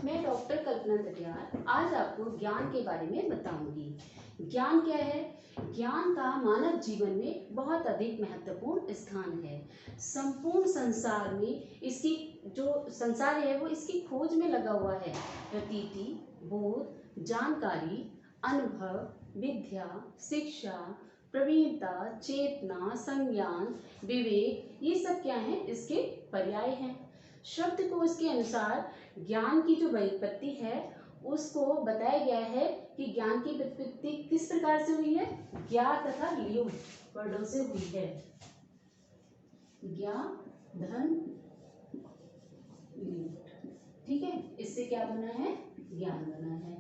मैं डॉक्टर कल्पना कटियार आज आपको ज्ञान के बारे में बताऊंगी। ज्ञान क्या है? ज्ञान का मानव जीवन में बहुत अधिक महत्वपूर्ण स्थान है। संपूर्ण संसार में इसकी जो संसार है वो इसकी खोज में लगा हुआ है। प्रतीति, बोध, जानकारी, अनुभव, विद्या, शिक्षा, प्रवीणता, चेतना, संज्ञान, विवेक, ये सब क्या है? इसके पर्याय हैं। शब्द को इसके अनुसार ज्ञान की जो व्युत्पत्ति है उसको बताया गया है कि ज्ञान की व्युत्पत्ति किस प्रकार से हुई है? ज्ञा तथा ल्यूट वर्डों से हुई है। ज्ञा धन ल्यूट, ठीक है, इससे क्या बना है? ज्ञान बना है।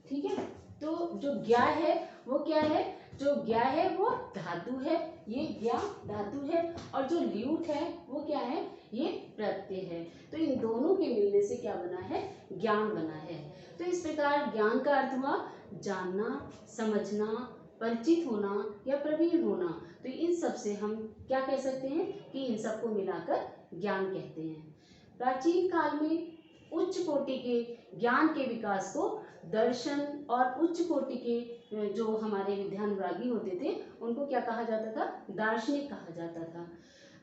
ठीक है, तो जो ज्ञा है वो क्या है? जो ज्ञा है वो धातु है, ये ज्ञा धातु है, और जो ल्यूट है वो क्या है? ये प्रत्यय है। तो इन दोनों के मिलने से क्या बना है? ज्ञान बना है। तो इस प्रकार ज्ञान का अर्थ हुआ जानना, समझना, परिचित होना या प्रवीण होना। तो इन सब से हम क्या कह सकते हैं कि इन सबको मिलाकर ज्ञान कहते हैं। प्राचीन काल में उच्च कोटि के ज्ञान के विकास को दर्शन और उच्च कोटि के जो हमारे विद्यानुरागी होते थे उनको क्या कहा जाता था? दार्शनिक कहा जाता था।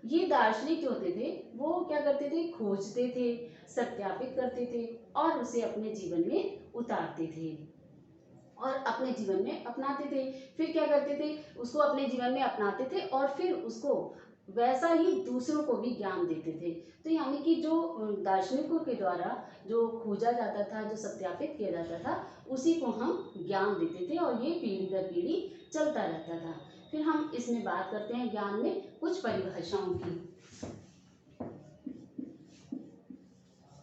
ये दार्शनिक जो होते थे वो क्या करते थे? खोजते थे, सत्यापित करते थे और उसे अपने जीवन में उतारते थे और अपने जीवन में अपनाते थे। फिर क्या करते थे? उसको अपने जीवन में अपनाते थे और फिर उसको वैसा ही दूसरों को भी ज्ञान देते थे। तो यानी कि जो दार्शनिकों के द्वारा जो खोजा जाता था, जो सत्यापित किया जाता था, उसी को हम ज्ञान देते थे और ये पीढ़ी दर पीढ़ी चलता रहता था। फिर हम इसमें बात करते हैं ज्ञान में कुछ परिभाषाओं की।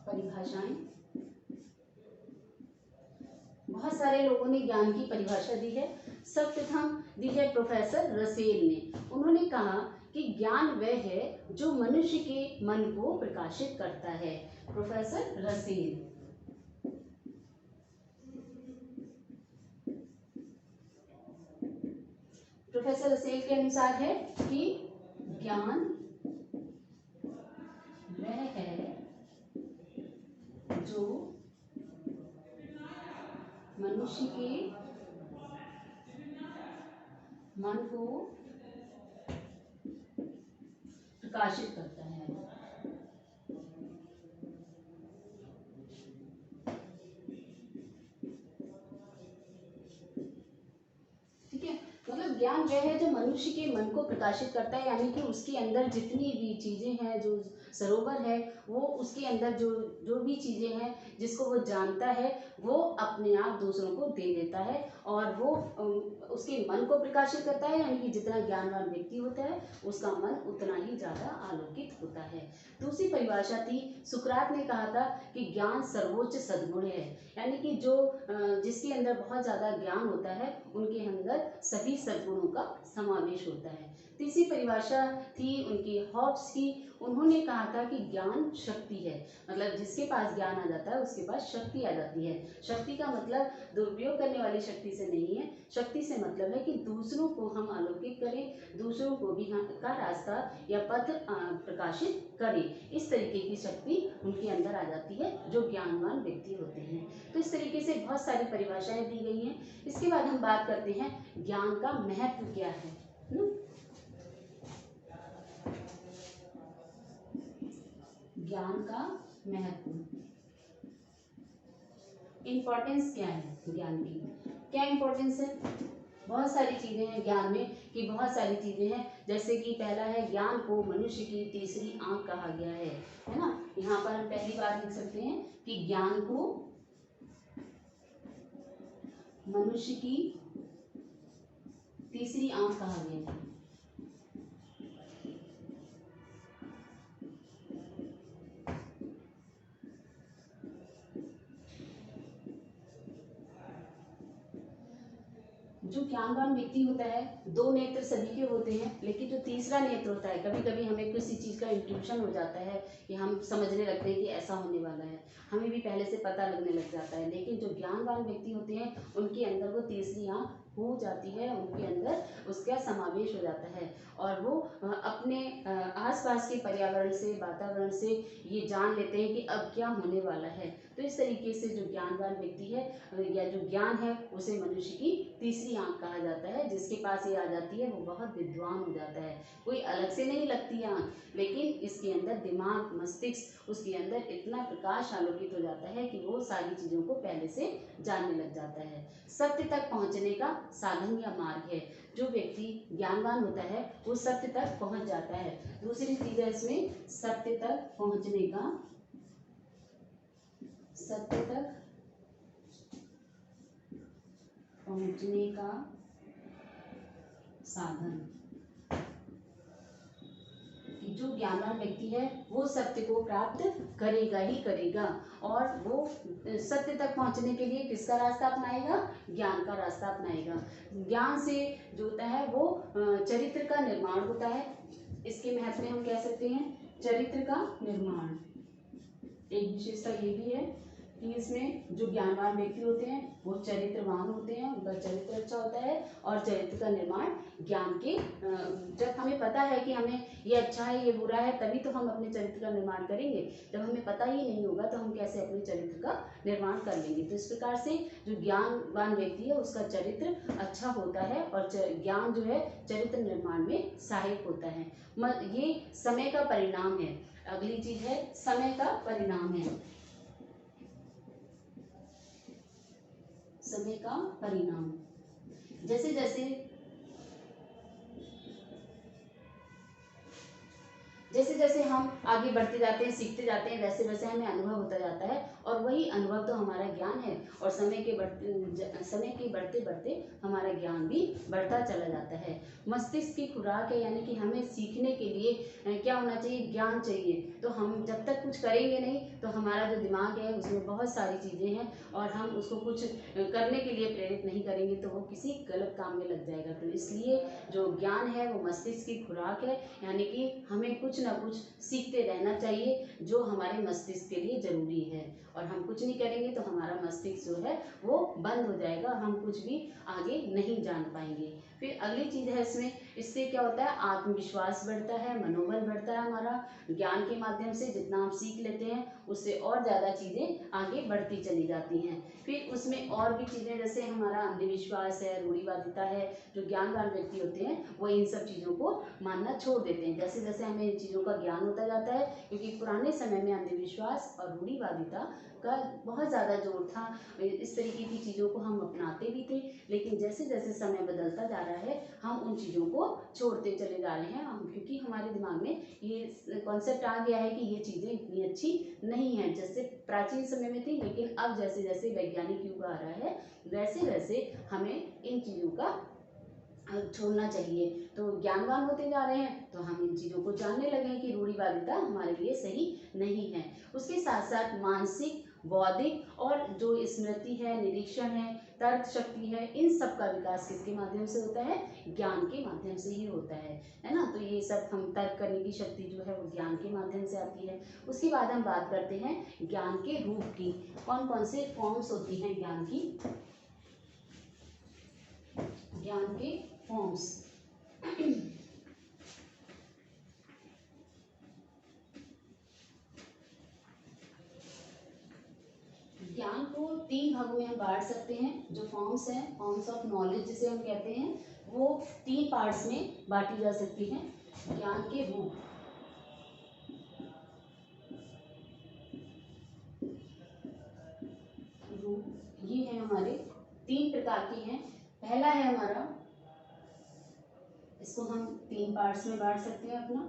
परिभाषाएं, बहुत सारे लोगों ने ज्ञान की परिभाषा दी है। सर्वप्रथम दी है प्रोफेसर रसेल ने। उन्होंने कहा कि ज्ञान वह है जो मनुष्य के मन को प्रकाशित करता है। Professor Russell. प्रोफेसर रसेल के अनुसार है कि ज्ञान वह है जो मनुष्य के मन को प्रकाशित करता है। ठीक है, मतलब ज्ञान वह है जो मनुष्य के मन को प्रकाशित करता है, यानी कि उसके अंदर जितनी भी चीजें हैं, जो सरोवर है, वो उसके अंदर जो जो भी चीजें हैं जिसको वो जानता है वो अपने आप दूसरों को दे देता है और वो उसके मन को प्रकाशित करता है। यानी कि जितना ज्ञानवान व्यक्ति होता है उसका मन उतना ही ज्यादा आलोकित होता है। दूसरी परिभाषा थी, सुकरात ने कहा था कि ज्ञान सर्वोच्च सद्गुण है, यानी कि जो जिसके अंदर बहुत ज्यादा ज्ञान होता है उनके अंदर सभी सद्गुणों का समावेश होता है। तीसरी परिभाषा थी उनकी हॉब्स की। उन्होंने कहा था कि ज्ञान शक्ति है, मतलब जिसके पास ज्ञान आ जाता है उसके पास शक्ति आ जाती है। शक्ति का मतलब दुरुपयोग करने वाली शक्ति से नहीं है। शक्ति से मतलब है कि दूसरों को हम आलोकित करें, दूसरों को भी का रास्ता या पथ प्रकाशित करें, इस तरीके की शक्ति उनके अंदर आ जाती है जो ज्ञानवान व्यक्ति होते हैं। तो इस तरीके से बहुत सारी परिभाषाएं दी गई हैं। इसके बाद हम बात करते हैं ज्ञान का महत्व क्या है ना? ज्ञान का महत्व, इम्पोर्टेंस क्या है ज्ञान की? क्या इम्पोर्टेंस है? बहुत सारी चीजें हैं ज्ञान में कि बहुत सारी चीजें हैं, जैसे कि पहला है ज्ञान को मनुष्य की तीसरी आंख कहा गया है ना? यहाँ पर हम पहली बात लिख सकते हैं कि ज्ञान को मनुष्य की तीसरी आंख कहा गया है। जो ज्ञानवान व्यक्ति होता है, दो नेत्र सभी के होते हैं, लेकिन जो तीसरा नेत्र होता है, कभी कभी हमें किसी चीज़ का इंट्यूशन हो जाता है कि हम समझने लगते हैं कि ऐसा होने वाला है, हमें भी पहले से पता लगने लग जाता है। लेकिन जो ज्ञानवान व्यक्ति होते हैं उनके अंदर वो तीसरी आंख हो जाती है, उनके अंदर उसका समावेश हो जाता है और वो अपने आसपास के पर्यावरण से, वातावरण से ये जान लेते हैं कि अब क्या होने वाला है। तो इस तरीके से जो ज्ञानवान व्यक्ति है या जो ज्ञान है उसे मनुष्य की तीसरी आंख कहा जाता है। जिसके पास ये आ जाती है वो बहुत विद्वान हो जाता है। कोई अलग से नहीं लगती है आंख, लेकिन इसके अंदर दिमाग, मस्तिष्क, उसके अंदर इतना प्रकाश आलोकित हो जाता है कि वो सारी चीज़ों को पहले से जानने लग जाता है। सत्य तक पहुँचने का साधन या मार्ग है। जो व्यक्ति ज्ञानवान होता है वो सत्य तक पहुँच जाता है। दूसरी चीज़ है इसमें सत्य तक पहुँचने का, सत्य तक पहुँचने का साधन। जो ज्ञानवान व्यक्ति है वो सत्य को प्राप्त करेगा ही करेगा और वो सत्य तक पहुंचने के लिए किसका रास्ता अपनाएगा? ज्ञान का रास्ता अपनाएगा। ज्ञान से जो होता है वो चरित्र का निर्माण होता है। इसके महत्व में हम कह सकते हैं चरित्र का निर्माण। एक विशेषता ये भी है कि इसमें जो ज्ञानवान व्यक्ति होते हैं वो चरित्रवान होते हैं, उनका चरित्र अच्छा होता है और चरित्र का निर्माण ज्ञान के जब हमें पता है कि हमें ये अच्छा है ये बुरा है तभी तो हम अपने चरित्र का निर्माण करेंगे। जब हमें पता ही नहीं होगा तो हम कैसे अपने चरित्र का निर्माण कर लेंगे। तो इस प्रकार से जो ज्ञानवान व्यक्ति है उसका चरित्र अच्छा होता है और ज्ञान जो है चरित्र निर्माण में सहायक होता है। ये समय का परिणाम है। अगली चीज है समय का परिणाम है। समय का परिणाम जैसे जैसे जैसे जैसे हम आगे बढ़ते जाते हैं, सीखते जाते हैं, वैसे वैसे हमें अनुभव होता जाता है और वही अनुभव तो हमारा ज्ञान है। और समय के बढ़ते बढ़ते हमारा ज्ञान भी बढ़ता चला जाता है। मस्तिष्क की खुराक है, यानी कि हमें सीखने के लिए क्या होना चाहिए? ज्ञान चाहिए। तो हम जब तक कुछ करेंगे नहीं तो हमारा जो दिमाग है उसमें बहुत सारी चीज़ें हैं और हम उसको कुछ करने के लिए प्रेरित नहीं करेंगे तो वो किसी गलत काम में लग जाएगा। तो इसलिए जो ज्ञान है वो मस्तिष्क की खुराक है, यानी कि हमें कुछ ना कुछ सीखते रहना चाहिए जो हमारे मस्तिष्क के लिए जरूरी है। और हम कुछ नहीं करेंगे तो हमारा मस्तिष्क जो है वो बंद हो जाएगा, हम कुछ भी आगे नहीं जान पाएंगे। फिर अगली चीज है इससे क्या होता है? आत्मविश्वास बढ़ता है, मनोबल बढ़ता है हमारा। ज्ञान के माध्यम से जितना हम सीख लेते हैं उससे और ज़्यादा चीज़ें आगे बढ़ती चली जाती हैं। फिर उसमें और भी चीज़ें जैसे हमारा अंधविश्वास है, रूढ़िवादिता है। जो ज्ञानवान व्यक्ति होते हैं वो इन सब चीज़ों को मानना छोड़ देते हैं जैसे जैसे हमें इन चीज़ों का ज्ञान होता जाता है। क्योंकि पुराने समय में अंधविश्वास और रूढ़िवादिता का बहुत ज़्यादा जोर था। इस तरीके की चीज़ों को हम अपनाते भी थे, लेकिन जैसे जैसे समय बदलता जा रहा है हम उन चीज़ों को छोड़ते चले जा रहे हैं। क्योंकि हमारे दिमाग में ये कॉन्सेप्ट आ गया है कि ये चीज़ें इतनी अच्छी नहीं है जैसे प्राचीन समय में थी। लेकिन अब जैसे जैसे वैज्ञानिक युग आ रहा है वैसे वैसे हमें इन चीज़ों का छोड़ना चाहिए। तो ज्ञानवान होते जा रहे हैं तो हम इन चीज़ों को जानने लगे हैं कि रूढ़िवादिता हमारे लिए सही नहीं है। उसके साथ साथ मानसिक, बौद्धिक और जो स्मृति है, निरीक्षण है, तर्क शक्ति है, इन सब का विकास किसके माध्यम से होता है? ज्ञान के माध्यम से ही होता है ना। तो ये सब हम तर्क करने की शक्ति जो है वो ज्ञान के माध्यम से आती है। उसके बाद हम बात करते हैं ज्ञान के रूप की। कौन कौन से फॉर्म्स होती हैं ज्ञान की? ज्ञान के फॉर्म्स ज्ञान को 3 भागों में हम बांट सकते हैं। जो फॉर्म्स हैं, फॉर्म्स ऑफ नॉलेज जिसे हम कहते हैं, वो 3 पार्ट्स में बांटी जा सकती हैं। ज्ञान के रूप ये है हमारे 3 प्रकार के हैं। पहला है हमारा, इसको हम 3 पार्ट्स में बांट सकते हैं अपना,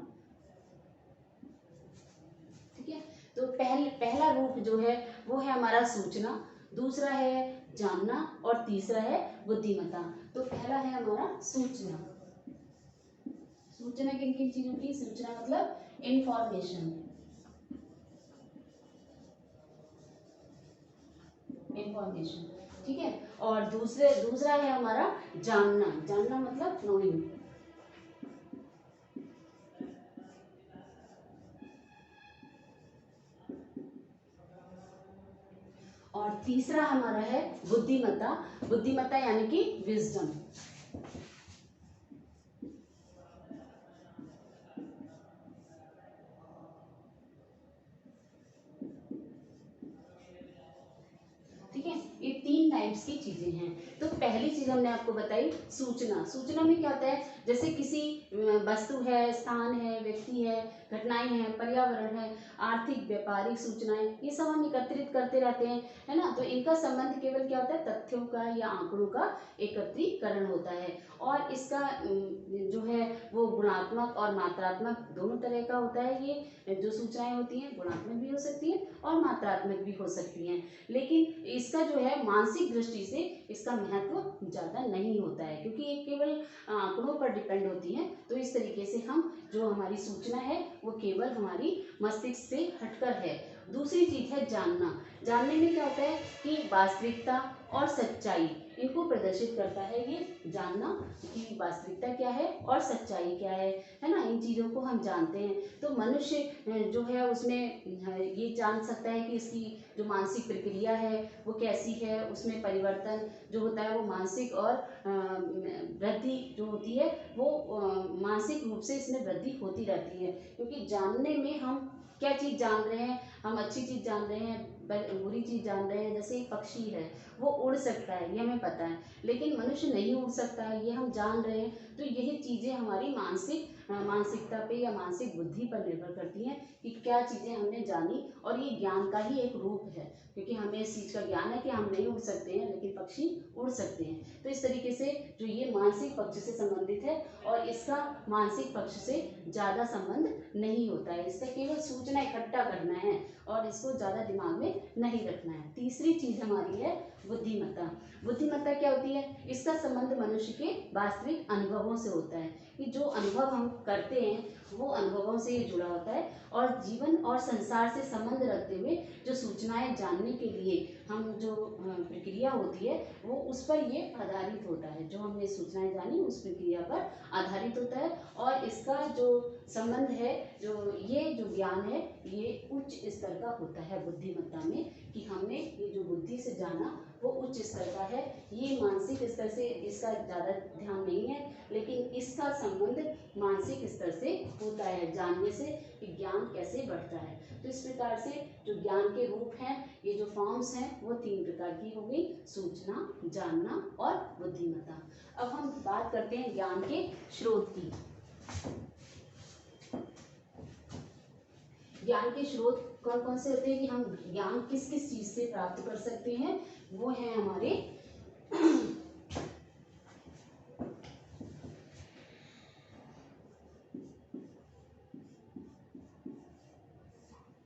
ठीक है। तो पहला रूप जो है वो है हमारा सूचना, दूसरा है जानना और तीसरा है बुद्धिमत्ता। तो पहला है हमारा सूचना। सूचना किन किन चीजों की? सूचना मतलब इंफॉर्मेशन, इंफॉर्मेशन, ठीक है। और दूसरा है हमारा जानना। जानना मतलब नोइंग। और तीसरा हमारा है बुद्धिमत्ता। बुद्धिमत्ता यानी कि विजडम। ठीक है, ये 3 टाइप्स की चीजें हैं। तो पहली चीज हमने आपको बताई सूचना। सूचना में क्या होता है, जैसे किसी वस्तु है, स्थान है, व्यक्ति है, घटनाएं हैं, पर्यावरण है, आर्थिक व्यापारिक सूचनाएं, ये सब हम एकत्रित करते रहते हैं, है ना। तो इनका संबंध केवल क्या होता है, तथ्यों का या आंकड़ों का एकत्रीकरण होता है। और इसका जो है वो गुणात्मक और मात्रात्मक दोनों तरह का होता है। ये जो सूचनाएं होती हैं गुणात्मक भी हो सकती हैं और मात्रात्मक भी हो सकती हैं, लेकिन इसका जो है मानसिक दृष्टि से इसका महत्व ज़्यादा नहीं होता है, क्योंकि ये केवल आंकड़ों पर डिपेंड होती है। तो इस तरीके से हम जो हमारी सूचना है वो केवल हमारी मस्तिष्क से हटकर है। दूसरी चीज है जानना। जानने में क्या होता है कि वास्तविकता और सच्चाई, इनको प्रदर्शित करता है ये जानना, कि वास्तविकता क्या है और सच्चाई क्या है ना। इन चीज़ों को हम जानते हैं। तो मनुष्य जो है उसमें ये जान सकता है कि इसकी जो मानसिक प्रक्रिया है वो कैसी है, उसमें परिवर्तन जो होता है वो मानसिक और वृद्धि जो होती है वो मानसिक रूप से इसमें वृद्धि होती रहती है। क्योंकि जानने में हम क्या चीज़ जान रहे हैं, हम अच्छी चीज़ जान रहे हैं, बुरी चीज़ जान रहे हैं। जैसे एक पक्षी है वो उड़ सकता है, ये हमें पता है, लेकिन मनुष्य नहीं उड़ सकता है, ये हम जान रहे हैं। तो यही चीज़ें हमारी मानसिकता पे या मानसिक बुद्धि पर निर्भर करती हैं कि क्या चीज़ें हमने जानी। और ये ज्ञान का ही एक रूप है, क्योंकि हमें इस चीज़ का ज्ञान है कि हम नहीं उड़ सकते हैं लेकिन पक्षी उड़ सकते हैं। तो इस तरीके से जो ये मानसिक पक्ष से संबंधित है और इसका मानसिक पक्ष से ज़्यादा संबंध नहीं होता है। इसका केवल सूचना इकट्ठा करना है और इसको ज़्यादा दिमाग में नहीं रखना है। तीसरी चीज़ हमारी है बुद्धिमत्ता। बुद्धिमत्ता क्या होती है, इसका संबंध मनुष्य के वास्तविक अनुभवों से होता है, कि जो अनुभव हम करते हैं वो अनुभवों से ये जुड़ा होता है। और जीवन और संसार से संबंध रखते हुए जो सूचनाएं जानने के लिए हम जो प्रक्रिया होती है वो उस पर ये आधारित होता है। जो हमने सूचनाएं जानी उस प्रक्रिया पर आधारित होता है। और इसका जो संबंध है, ये जो ज्ञान है ये उच्च स्तर का होता है बुद्धिमत्ता में, कि हमने ये जो बुद्धि से जाना वो उच्च स्तर का है। ये मानसिक स्तर से इसका ज़्यादा ध्यान नहीं है, लेकिन इसका संबंध मानसिक स्तर से होता है, जानने से कि ज्ञान कैसे बढ़ता है। तो इस प्रकार से जो ज्ञान के रूप हैं, ये जो फॉर्म्स हैं वो 3 प्रकार की हो गई, सूचना, जानना और बुद्धिमत्ता। अब हम बात करते हैं ज्ञान के स्रोत की। ज्ञान के स्रोत कौन कौन से होते हैं, कि हम ज्ञान किस किस चीज से प्राप्त कर सकते हैं, वो है हमारे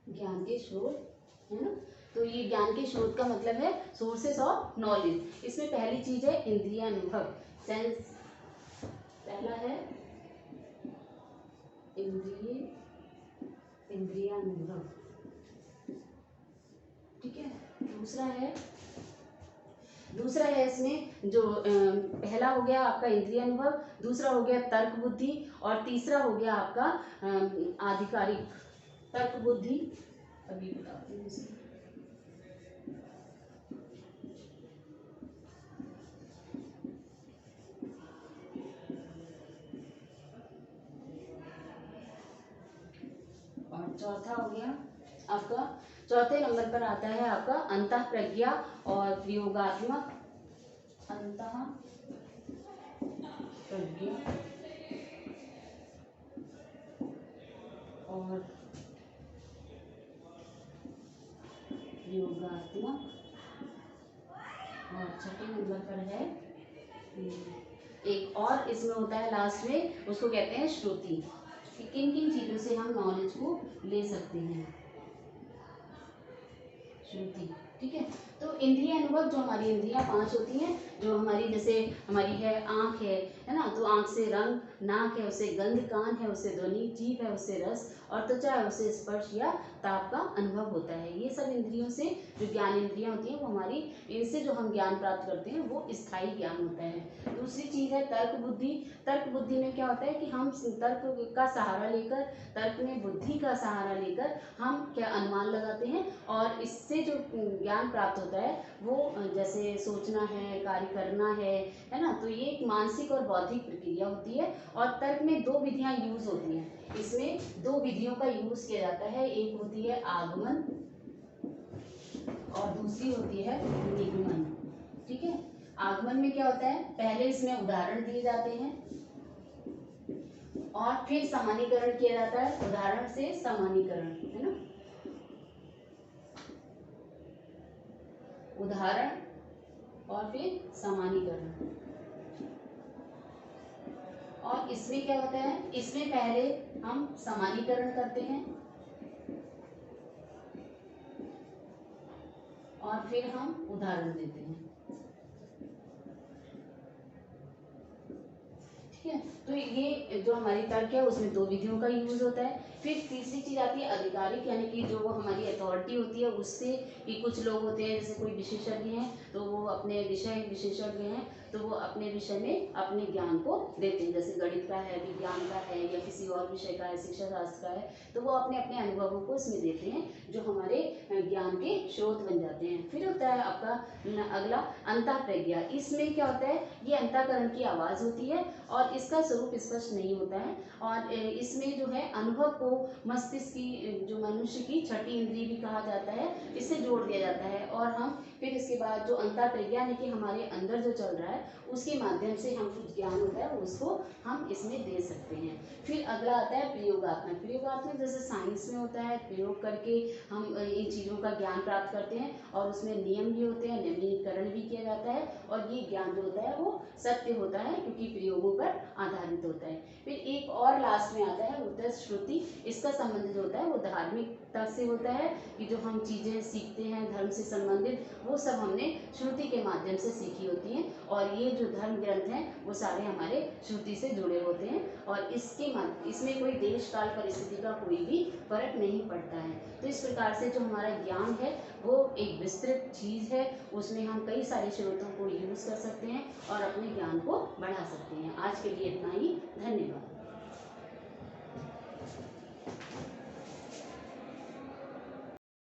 ज्ञान के स्रोत, है ना। तो ये ज्ञान के स्रोत का मतलब है सोर्सेस ऑफ नॉलेज। इसमें पहली चीज है इंद्रिय अनुभव, सेंस। पहला है इंद्रिय अनुभव, ठीक है। दूसरा है इसमें जो पहला हो गया आपका इंद्रिय अनुभव, दूसरा हो गया तर्क बुद्धि, और तीसरा हो गया आपका आधिकारिक तर्क बुद्धि। अभी बताती हूँ इसमें। और चौथा हो गया आपका, चौथे नंबर पर आता है आपका अंतः प्रज्ञा और प्रयोगात्मक, अंतः प्रज्ञा और प्रयोगात्मक। और छठे नंबर पर है एक और इसमें होता है लास्ट में, उसको कहते हैं श्रुति। किन किन चीजों से हम नॉलेज को ले सकते हैं, श्रुति, ठीक है। तो इंद्रिय अनुभव, जो हमारी इंद्रियां 5 होती हैं, जो हमारी जैसे हमारी है आँख है ना, तो आँख से रंग, नाक है उससे गंध, कान है उससे ध्वनि, जीभ है उससे रस, और त्वचा है उससे स्पर्श या ताप का अनुभव होता है। ये सब इंद्रियों से जो ज्ञान इंद्रियां होती हैं वो हमारी, इनसे जो हम ज्ञान प्राप्त करते हैं वो स्थायी ज्ञान होता है। दूसरी चीज़ है तर्क बुद्धि। तर्क बुद्धि में क्या होता है कि हम तर्क का सहारा लेकर, तर्क में बुद्धि का सहारा लेकर हम क्या अनुमान लगाते हैं, और इससे जो ज्ञान प्राप्त होता है वो जैसे सोचना है, कार्य करना है ना, तो ये एक मानसिक और बौद्धिक प्रक्रिया होती है। और तर्क में दो विधियां यूज होती हैं, इसमें दो विधियों का यूज किया जाता है, एक होती है आगमन और दूसरी होती है निगमन। ठीक है, आगमन में क्या होता है, पहले इसमें उदाहरण दिए जाते हैं और फिर सामान्यीकरण किया जाता है, उदाहरण से सामान्यीकरण, है ना, उदाहरण और फिर सामान्यीकरण। और इसमें क्या होता है, इसमें पहले हम सामान्यीकरण करते हैं और फिर हम उदाहरण देते हैं। ठीक है, तो ये जो हमारी तर्क है उसमें दो विधियों का यूज होता है। फिर तीसरी चीज आती है आधिकारिक, यानी कि जो हमारी अथॉरिटी होती है उससे, कि कुछ लोग होते हैं जैसे कोई विशेषज्ञ हैं तो वो अपने विषय विशेषज्ञ हैं तो वो अपने विषय में अपने ज्ञान को देते हैं, जैसे गणित का है, विज्ञान का है या किसी और विषय का है, शिक्षा शास्त्र का है, तो वो अपने अपने अनुभवों को इसमें देते हैं जो हमारे ज्ञान के स्रोत बन जाते हैं। फिर होता है आपका अगला अंतःप्रज्ञा। इसमें क्या होता है, ये अंतःकरण की आवाज़ होती है और इसका स्वरूप स्पष्ट नहीं होता है। और इसमें जो है अनुभव को मस्तिष्क की, जो मनुष्य की छठी इंद्रिय भी कहा जाता है, इससे जोड़ दिया जाता है। और हम फिर इसके बाद जो अंतःप्रज्ञा यानी कि हमारे अंदर जो चल रहा है उसके माध्यम से हम कुछ ज्ञान होता है उसको हम इसमें दे सकते हैं। फिर अगला आता है प्रयोगात्मक। प्रयोगात्मक जैसे साइंस में होता है, प्रयोग करके हम इन चीज़ों का ज्ञान प्राप्त करते हैं और उसमें नियम भी होते हैं, नवीनीकरण भी किया जाता है और ये ज्ञान जो होता है वो सत्य होता है क्योंकि प्रयोगों पर आधारित होता है। फिर एक और लास्ट में आता है, होता है श्रुति। इसका संबंध जो होता है वो धार्मिकता से होता है कि जो हम चीज़ें सीखते हैं धर्म से संबंधित वो सब हमने श्रुति के माध्यम से सीखी होती हैं और ये जो धर्म ग्रंथ हैं वो सारे हमारे श्रुति से जुड़े होते हैं और इसमें कोई देश काल परिस्थिति का कोई भी फर्क नहीं पड़ता है। तो इस प्रकार से जो हमारा ज्ञान है वो एक विस्तृत चीज़ है, उसमें हम कई सारे स्रोतों को यूज़ कर सकते हैं और अपने ज्ञान को बढ़ा सकते हैं। आज के लिए इतना ही, धन्यवाद।